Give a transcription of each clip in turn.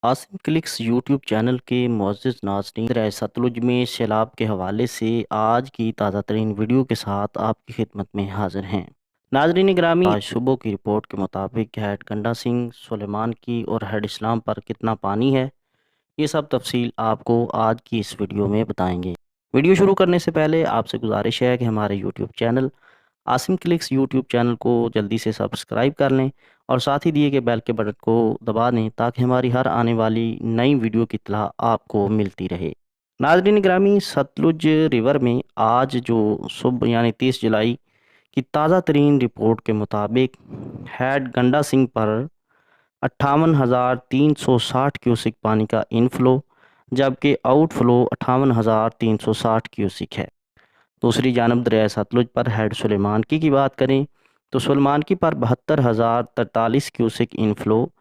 Asim clicks YouTube channel के मुअज़्ज़ज़ नाज़रीन, दरियाए सतलुज में सैलाब के हवाले से आज की ताज़ा तरीन वीडियो के साथ आपकी खिदमत में हाज़िर हैं। नाज़रीन ग्रामी, आज सुबह की रिपोर्ट के मुताबिक हेड गंडा सिंह, सुलेमान की और हेड इस्लाम पर कितना पानी है, ये सब तफसील आपको आज की इस वीडियो में बताएंगे। वीडियो शुरू करने से पहले आपसे गुजारिश है कि हमारे YouTube channel Asim clicks YouTube channel को जल्दी से सब्सक्राइब कर लें और साथ ही दिए गए बेल के बटन को दबा दें ताकि हमारी हर आने वाली नई वीडियो की इत्तला आपको मिलती रहे। नाज़रीन ग्रामी, सतलुज रिवर में आज जो सुबह यानी 30 जुलाई की ताज़ा तरीन रिपोर्ट के मुताबिक हेड गंडा सिंह पर 58,360 क्यूसिक पानी का इनफ्लो, जबकि आउटफ्लो 58,360 क्यूसिक है। दूसरी जानब दरिया सतलुज पर हेड सुलेमानकी की बात करें तो सुलेमानकी पर 72,043 क्यूसिक इनफ्लो,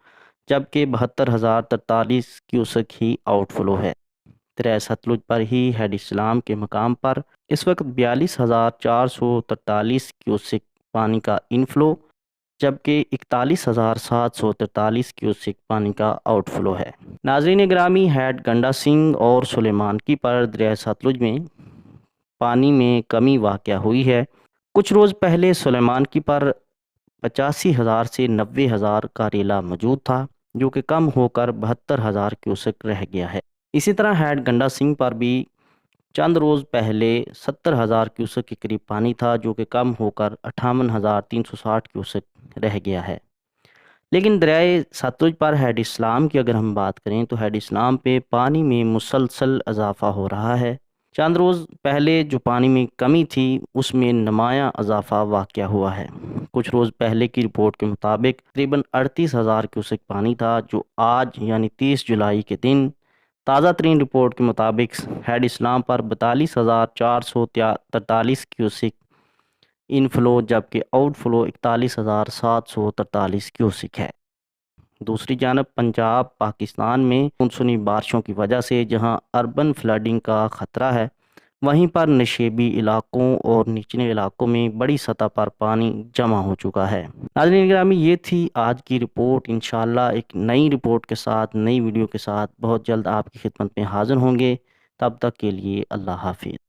जबकि 72,043 क्यूसिक ही आउटफ्लो है। दरिया सतलुज पर ही हेड इस्लाम के मकाम पर इस वक्त 42,443 क्यूसिक पानी का इनफ्लो, जबकि 41,743 क्यूसिक पानी का आउटफ्लो है। नाज़रीन ग्रामी, हेड गंडा सिंह और सुलेमानकी पर दरिया सतलुज में पानी में कमी वाक़या हुई है। कुछ रोज़ पहले सुलेमानकी पर 85,000 से 90,000 का रेला मौजूद था, जो कि कम होकर 72,000 क्यूसेक रह गया है। इसी तरह हेड गंडा सिंह पर भी चंद रोज़ पहले 70,000 क्यूसेक के करीब पानी था, जो कि कम होकर 58,360 क्यूसेक रह गया है। लेकिन दरियाए सतलुज पर हेड इस्लाम की अगर हम बात करें तो हेड इस्लाम पे पानी में मुसलसल इजाफ़ा हो रहा है। चंद रोज़ पहले जो पानी में कमी थी उसमें नुमायाँ इजाफ़ा वाक़या हुआ है। कुछ रोज़ पहले की रिपोर्ट के मुताबिक तकरीबन 38,000 क्यूसेक पानी था, जो आज यानी 30 जुलाई के दिन ताज़ा तरीन रिपोर्ट के मुताबिक हेड इस्लाम पर 42,443 क्यूसेक इनफ्लो, जबकि आउटफ्लो 41,743 क्यूसेक है। दूसरी जानब पंजाब पाकिस्तान में मानसूनी बारिशों की वजह से जहां अर्बन फ्लडिंग का ख़तरा है, वहीं पर नशेबी इलाकों और निचले इलाकों में बड़ी सतह पर पानी जमा हो चुका है। नाज़रीन ग्रामी, ये थी आज की रिपोर्ट। इंशाअल्लाह एक नई रिपोर्ट के साथ, नई वीडियो के साथ बहुत जल्द आपकी खिदमत में हाज़िर होंगे। तब तक के लिए अल्लाह हाफिज़।